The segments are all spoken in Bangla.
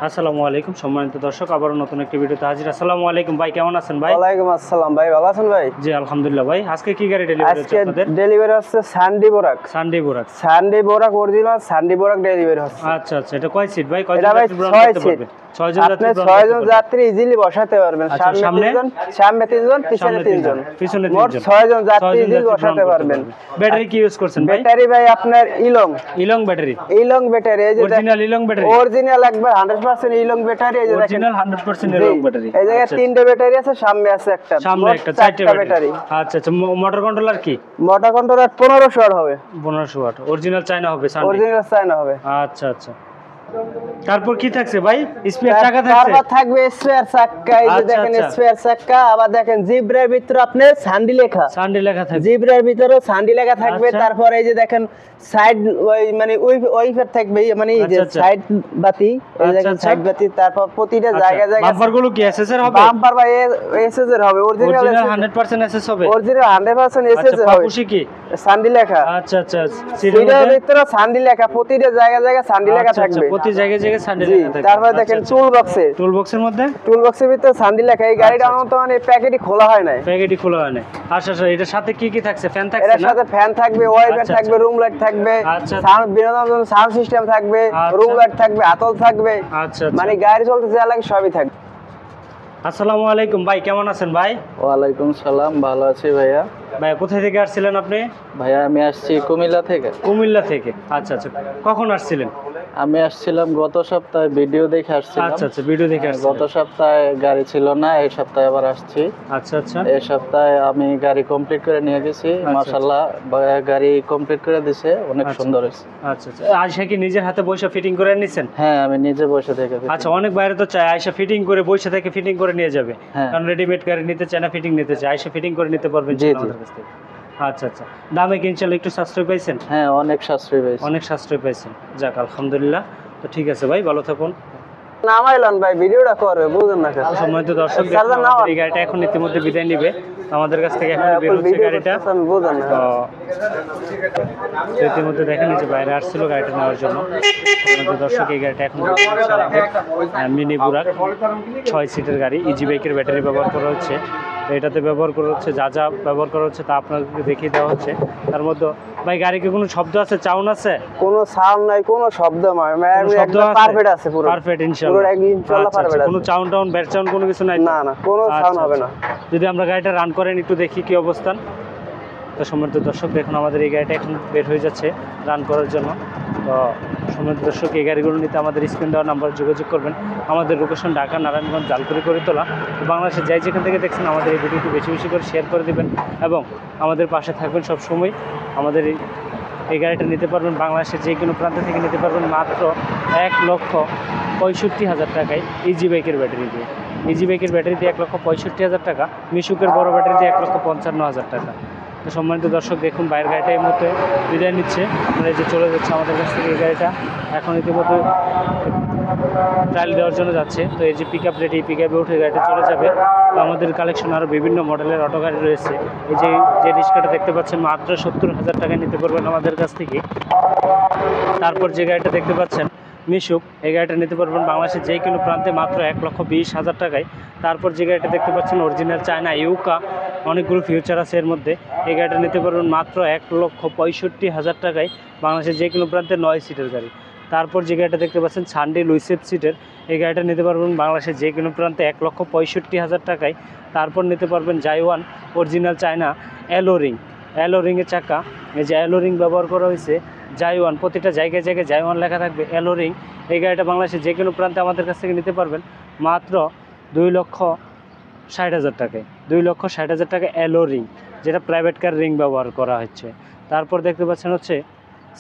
আসসালামু আলাইকুম সম্মানিত দর্শক, আবারও নতুন একটি ভিডিওতে হাজির। আসসালামু আলাইকুম ভাই, কেমন আছেন ভাই? ওয়ালাইকুম আসসালাম ভাই, ভালো আছেন ভাই? জি আলহামদুলিল্লাহ ভাই। আজকে কি গাড়ি ডেলিভারি হচ্ছে আপনাদের? ডেলিভারি হচ্ছে সানডি বোরাক। সানডে বোরাক অরিজিনাল সানডি বোরাক ডেলিভারি হচ্ছে। আচ্ছা আচ্ছা, এটা কয় সিট ভাই? এটা ভাই 6 সিট। 6 জন যাত্রী ইজিলি বসাতে পারবেন। সামনে 3 জন, পিছনে 3 জন। মোট 6 জন যাত্রী ইজিলি বসাতে পারবেন। ব্যাটারি কি ইউজ করছেন ভাই? ব্যাটারি ভাই আপনার ইলং ব্যাটারি। ইলং ব্যাটারি, এই যে অরিজিনাল ইলং ব্যাটারি। অরিজিনাল একবার 100% ইলং ব্যাটারি। এই যে দেখেন অরিজিনাল 100% ইলং ব্যাটারি। এই জায়গায় 3টে ব্যাটারি আছে, সামনে আছে একটা, সামনে একটা 4টে ব্যাটারি। আচ্ছা আচ্ছা, মোটর কন্ট্রোলার কি? মোটর কন্ট্রোলার 1500 ওয়াট হবে। 1500 ওয়াট অরিজিনাল চায়না হবে। অরিজিনাল চায়না হবে। আচ্ছা আচ্ছা, তারপর কি থাকছে ভাই? স্পেয়ার চাকা থাকছে? তারপর থাকবে স্পেয়ার চাকা। এই যে দেখেন স্পেয়ার চাকা। আবার দেখেন জিব্রার ভিতরে আপনার সান্ডি লেখা থাকবে। জিব্রার ভিতরে সান্ডি লেখা থাকবে। তারপর এই যে দেখেন সাইড মানে ওইফার থাকবে, মানে এই যে সাইড বাতি, এই দেখেন সাইড বাতি। তারপর প্রতিটা জায়গা জায়গা বাম্পার গুলো কি এসএস এর হবে? বাম্পার ভাই এসএস এর হবে। অরিজিনাল 100% এসএস হবে। অরিজিনাল 100% এসএস হবে। খুশি কি সান্ডি লেখা। আচ্ছা আচ্ছা, সিটের ভিতরে সান্ডি লেখা, প্রতিটা জায়গা জায়গা সান্ডি লেখা থাকবে। প্রতি জায়গায় জায়গায় সান্ডি লেখা থাকবে। তারপর দেখেন টুল বক্সের ভিতরে সান্ডি লেখা। এই গাড়িটা মানে প্যাকেটই খোলা হয় নাই। আচ্ছা আচ্ছা, এটার সাথে কি কি থাকছে? ফ্যান থাকছে? এর সাথে ফ্যান থাকবে, ওয়াইপার থাকবে, রুম লাইট থাকবে, সাউন্ড বিনোদনের জন্য সাউন্ড সিস্টেম থাকবে, রুম লাইট থাকবে, আতল থাকবে। আচ্ছা, মানে গাড়ি চলতে যা লাগে সবই থাকবে। আসসালামু আলাইকুম ভাই, কেমন আছেন ভাই? ওয়ালাইকুম সালাম, ভালো আছি ভাইয়া। ভাইয়া কোথা থেকে আসছিলেন আপনি? ভাইয়া আমি আসছি কুমিল্লা থেকে। আচ্ছা আচ্ছা, কখন আসছিলেন? আমি আসছিলাম গত সপ্তাহে, ভিডিও দেখে আসছিলাম। আচ্ছা আচ্ছা, ভিডিও দেখে আসছিলেন। গত সপ্তাহে গাড়ি ছিল না, এই সপ্তাহে আবার আসছি। আচ্ছা আচ্ছা, এই সপ্তাহে আমি গাড়ি কমপ্লিট করে নিয়ে গেছি। মাশাআল্লাহ গাড়ি কমপ্লিট করে দিয়েছে, অনেক সুন্দর হয়েছে। আচ্ছা আচ্ছা, আয়শা কি নিজের হাতে বসে ফিটিং করে নিছেন? হ্যাঁ, আমি নিজে বসে থেকে। আচ্ছা, অনেক বাইরে তো চায় আয়শা ফিটিং করে বসে থেকে ফিটিং করে নিয়ে যাবে, কারণ রেডিমেড গাড়ি নিতে চায় না, ফিটিং নিতে চায়। আয়শা ফিটিং করে নিতে পারবেন আমাদের কাছ থেকে। আচ্ছা আচ্ছা, দামে কি ইনশাআল্লাহ একটু সাশ্রয় পাইছেন? হ্যাঁ, অনেক সাশ্রয় পাইছেন। যাক আলহামদুলিল্লাহ। তো ঠিক আছে ভাই, ভালো থাকুন। নামাইলাম ভাই, ভিডিওটা করবে, বুঝেন না কেন? সম্মানিত দর্শক, এই গাড়িটা এখন ইতিমধ্যে বিদায় নিবে আমাদের কাছ থেকে। এখন বের হচ্ছে গাড়িটা। বুঝেন না, ইতিমধ্যে দেখেন যে বাইরে আসছিল গাড়িটা নেওয়ার জন্য। সম্মানিত দর্শক, এই গাড়িটা এখন মিনি বুরাক 6 সিটের গাড়ি। ইজি বাইকের ব্যাটারি ব্যবহার করা হচ্ছে। এটাতে ব্যবহার করা হচ্ছে যা যা ব্যবহার করা হচ্ছে তা আপনাদেরকে দেখিয়ে দেওয়া হচ্ছে। তার মধ্যে ভাই গাড়িকে কোনো শব্দ আছে, চাউন আছে? কোনো সাউন্ড নাই, কোনো শব্দ নাই, একদম পারফেক্ট আছে, পুরো পারফেক্ট ইনশাআল্লাহ। ইনশাআল্লাহ পারফেক্ট আছে। কোনো চাউন ব্যাট চাউন কোনো কিছু নাই? না না, কোনো সাউন্ড হবে না। যদি আমরা গাড়িটা রান করেন একটু দেখি কি অবস্থান। তো সম্মানিত দর্শক, দেখুন আমাদের এই গাড়িটা এখন বের হয়ে যাচ্ছে রান করার জন্য। তো সম্মানিত দর্শক, এই গাড়িগুলো নিতে আমাদের স্ক্রিন দেওয়ার নাম্বার যোগাযোগ করবেন। আমাদের লোকেশন ঢাকা, নারায়ণগঞ্জ, জালকুড়ি, করিতলা। তো বাংলাদেশে যাই যেখান থেকে দেখছেন আমাদের এই ভিডিওটি বেশি বেশি করে শেয়ার করে দেবেন এবং আমাদের পাশে থাকবেন সব সময়। আমাদের এই গাড়িটা নিতে পারবেন বাংলাদেশের যে কোনো প্রান্ত থেকে নিতে পারবেন মাত্র 1,65,000 টাকায় ইজি বাইকের ব্যাটারি দিয়ে। ইজি বাইকের ব্যাটারি দিয়ে 1,65,000 টাকা, মিশুকের বড় ব্যাটারি দিয়ে 1,55,000 টাকা। তো সম্মানিত দর্শক, দেখুন বাইরের গাড়িটা এই মুহূর্তে বিদায় নিচ্ছে। আপনারা এই যে চলে যাচ্ছে আমাদের কাছ থেকে এই গাড়িটা, এখন ইতিমধ্যে ট্রায়াল দেওয়ার জন্য যাচ্ছে। তো এই যে পিক আপ রেডি, পিক আপে উঠে গাড়িটা চলে যাবে। তো আমাদের কালেকশন আরও বিভিন্ন মডেলের অটো গাড়ি রয়েছে। এই যে রিক্সাটা দেখতে পাচ্ছেন মাত্র 70,000 টাকায় নিতে পারবেন আমাদের কাছ থেকে। তারপর যে গাড়িটা দেখতে পাচ্ছেন মিশুক, এই গাড়িটা নিতে পারবেন বাংলাদেশের যে কোনো প্রান্তে মাত্র 1,20,000 টাকায়। তারপর যে গাড়িটা দেখতে পাচ্ছেন অরিজিনাল চায়না ইউকা, অনেকগুলো ফিউচার আছে এর মধ্যে। এই গাড়িটা নিতে পারবেন মাত্র 1,65,000 টাকায় বাংলাদেশের যে কোনো প্রান্তে 9 সিটের গাড়ি। তারপর যে গাড়িটা দেখতে পাচ্ছেন সানডে লুইসেপ সিটের, এই গাড়িটা নিতে পারবেন বাংলাদেশের যে কোনো প্রান্তে 1,65,000 টাকায়। তারপর নিতে পারবেন জাইওয়ান অরিজিনাল চায়না অ্যালোরিংয়ের চাকা। এই যে অ্যালোরিং ব্যবহার করা হয়েছে জাইওয়ান, প্রতিটা জায়গায় জায়গায় জাইওয়ান লেখা থাকবে, অ্যালোরিং। এই গাড়িটা বাংলাদেশের যে কোনো প্রান্তে আমাদের কাছ থেকে নিতে পারবেন মাত্র 2,60,000 টাকায়। 2,60,000 টাকা অ্যালোরিং, যেটা প্রাইভেট কার রিং ব্যবহার করা হচ্ছে। তারপর দেখতে পাচ্ছেন হচ্ছে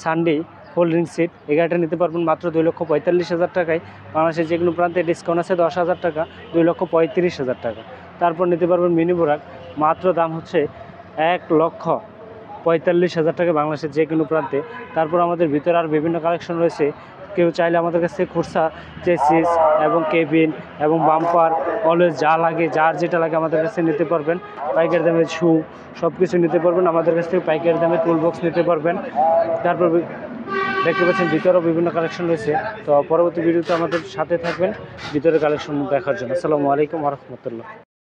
সানডে হোল্ডিং সিট, এই গাড়িটা নিতে পারবেন মাত্র 2,45,000 টাকায়। বাংলাদেশের যে কোনো প্রান্তে ডিসকাউন্ট আছে 10,000 টাকা, 2,35,000 টাকা। তারপর নিতে পারবেন মিনি বুরাক, মাত্র দাম হচ্ছে 1,45,000 টাকা বাংলাদেশের যে কোনো প্রান্তে। তারপর আমাদের ভিতরে আর বিভিন্ন কালেকশন রয়েছে। কেউ চাইলে আমাদের কাছ থেকে খুরসা, চেসিস এবং কেবিন এবং বাম্পার, অলওয়েজ যা লাগে, যার যেটা লাগে আমাদের কাছে নিতে পারবেন। পাইকারি দামে শু সব কিছু নিতে পারবেন আমাদের কাছ থেকে। পাইকারি দামে টুল বক্স নিতে পারবেন। তারপর দেখতে পাচ্ছেন ভিতরেও বিভিন্ন কালেকশন রয়েছে। তো পরবর্তী ভিডিওতে আমাদের সাথে থাকবেন ভিতরে কালেকশন দেখার জন্য। আসসালামু আলাইকুম ওয়া রাহমাতুল্লাহ।